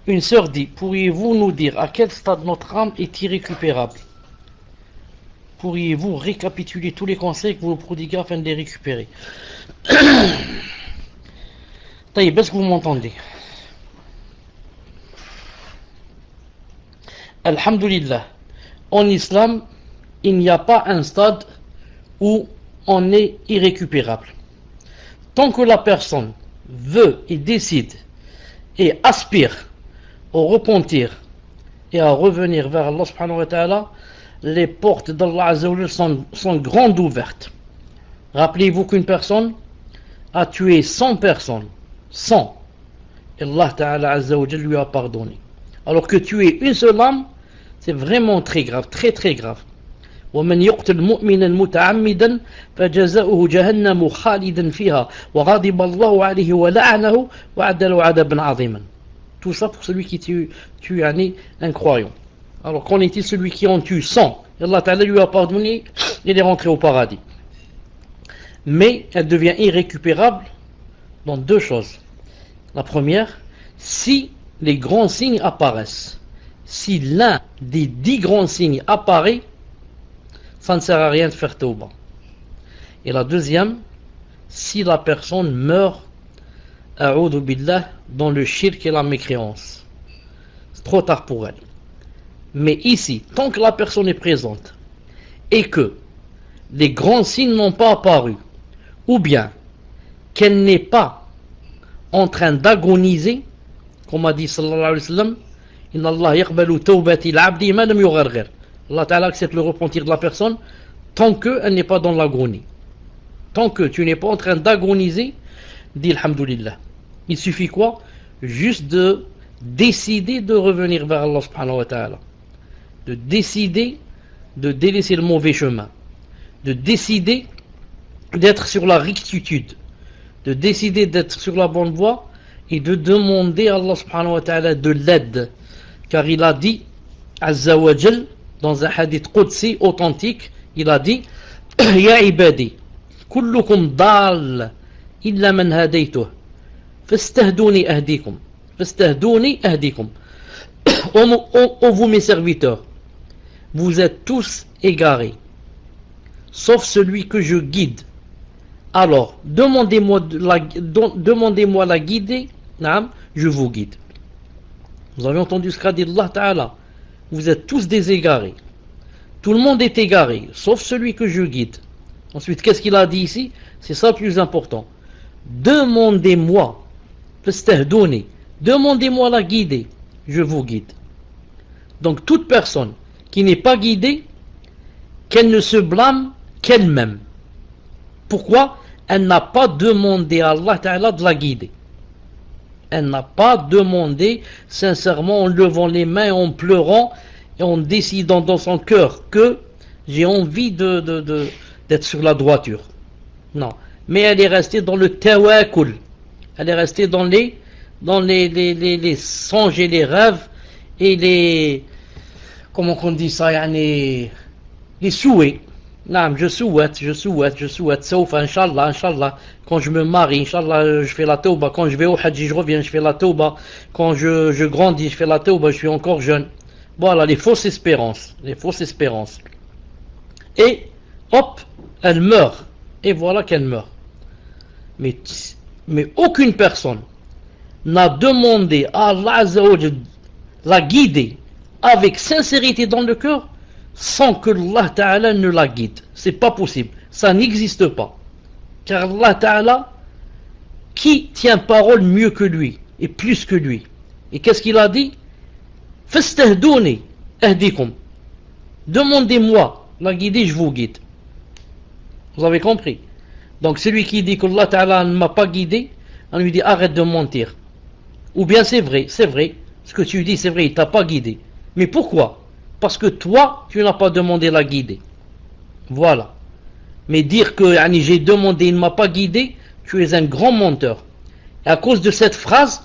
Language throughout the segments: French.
Une sœur dit, pourriez-vous nous dire à quel stade notre âme est irrécupérable? Pourriez-vous récapituler tous les conseils que vous nous prodiguez afin de les récupérer? Taïb, est-ce que vous m'entendez? Alhamdulillah, en islam, il n'y a pas un stade où on est irrécupérable. Tant que la personne veut et décide et aspire au repentir et à revenir vers Allah subhanahu wa ta'ala, les portes d'Allah Azza wa Jalla sont grandes ouvertes. Rappelez-vous qu'une personne a tué 100 personnes, 100, et Allah ta'ala Azza wa Jalla lui a pardonné. Alors que tuer une seule âme, c'est vraiment très grave, très très grave. ومن يقتل مؤمنا متعمدا فجزاؤه جهنم خالدا فيها وغضب الله عليه ولعنه وأعد له عذابا عظيما. Tout ça pour celui qui tue un croyant. Alors qu'en est-il celui qui en tue 100? Allah Ta'ala lui a pardonné, il est rentré au paradis. Mais elle devient irrécupérable dans deux choses. La première, si les grands signes apparaissent. Si l'un des 10 grands signes apparaît, ça ne sert à rien de faire tauba. Et la deuxième, si la personne meurt a'oudhu billah, dans le shirk et la mécréance. C'est trop tard pour elle. Mais ici, tant que la personne est présente et que les grands signes n'ont pas apparu, ou bien qu'elle n'est pas en train d'agoniser, comme a dit sallallahu alayhi wa sallam, Inna Allah yaqbalu tawbati al-abdi ma lam yugharghir. Allah Ta'ala accepte le repentir de la personne tant qu'elle n'est pas dans l'agonie. Tant que tu n'es pas en train d'agoniser, dis alhamdulillah. Il suffit quoi? Juste de décider de revenir vers Allah subhanahu wa ta'ala. De décider de délaisser le mauvais chemin. De décider d'être sur la rectitude. De décider d'être sur la bonne voie et de demander à Allah subhanahu wa ta'ala de l'aide. Car il a dit, Azza wa Jal, dans un hadith qudsi authentique, il a dit Ya ibadi, kullukum dal illa man hadaytuh, fastahduni ahdikum, fastahduni ahdikum. Ô vous mes serviteurs, vous êtes tous égarés, sauf celui que je guide. Alors, demandez-moi la guider, je vous guide. Vous avez entendu ce qu'a dit Allah Ta'ala? Vous êtes tous des égarés. Tout le monde est égaré, sauf celui que je guide. Ensuite, qu'est-ce qu'il a dit ici? C'est ça le plus important. Demandez-moi, demandez-moi la guider, je vous guide. Donc toute personne qui n'est pas guidée, qu'elle ne se blâme qu'elle-même. Pourquoi? Elle n'a pas demandé à Allah Ta'ala de la guider. Elle n'a pas demandé sincèrement en levant les mains, en pleurant et en décidant dans son cœur que j'ai envie d'être sur la droiture. Non. Mais elle est restée dans le tawakkul. Elle est restée dans les songes et les rêves et les, comment on dit ça, les souhaits. Non, je souhaite, sauf Inch'Allah, quand je me marie, Inch'Allah, je fais la tauba, quand je vais au Hajj, je reviens, je fais la tauba, quand je grandis, je fais la tauba, je suis encore jeune. Voilà, les fausses espérances. Et, hop, elle meurt, et voilà qu'elle meurt. Mais aucune personne n'a demandé à Allah Azza wa Jalla la guider avec sincérité dans le cœur, sans que Allah Ta'ala ne la guide. C'est pas possible. Ça n'existe pas. Car Allah Ta'ala, qui tient parole mieux que lui et plus que lui? Et qu'est-ce qu'il a dit? Fastahduni ahdikum. Demandez-moi la guider, je vous guide. Vous avez compris? Donc celui qui dit qu'Allah Ta'ala ne m'a pas guidé, on lui dit arrête de mentir. Ou bien c'est vrai, ce que tu dis c'est vrai, il t'a pas guidé. Mais pourquoi? Parce que toi, tu n'as pas demandé la guider. Voilà. Mais dire que j'ai demandé, il ne m'a pas guidé, tu es un grand menteur. Et à cause de cette phrase,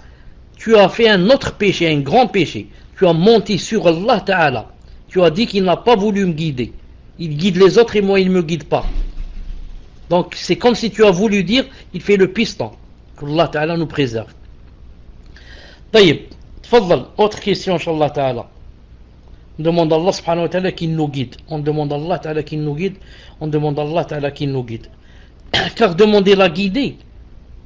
tu as fait un autre péché, un grand péché. Tu as menti sur Allah Ta'ala. Tu as dit qu'il n'a pas voulu me guider. Il guide les autres et moi il ne me guide pas. Donc c'est comme si tu as voulu dire, il fait le piston. Que Allah Ta'ala nous préserve. Taïb. Tfaddal, autre question, Inch'Allah Ta'ala. On demande à Allah subhanahu wa ta'ala qu'il nous guide. On demande à Allah ta'ala qu'il nous guide. On demande à Allah ta'ala qu'il nous guide. Car demander la guider,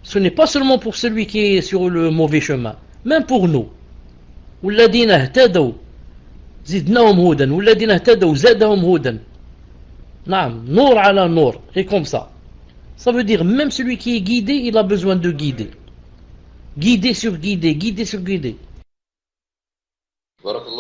ce n'est pas seulement pour celui qui est sur le mauvais chemin, même pour nous. والذين اهتدوا زدناهم هودا والذين اهتدوا زادهم هودا. نعم, nour ala nour, et comme ça. Ça veut dire même celui qui est guidé, il a besoin de guider. Guider sur guider, guider sur guider.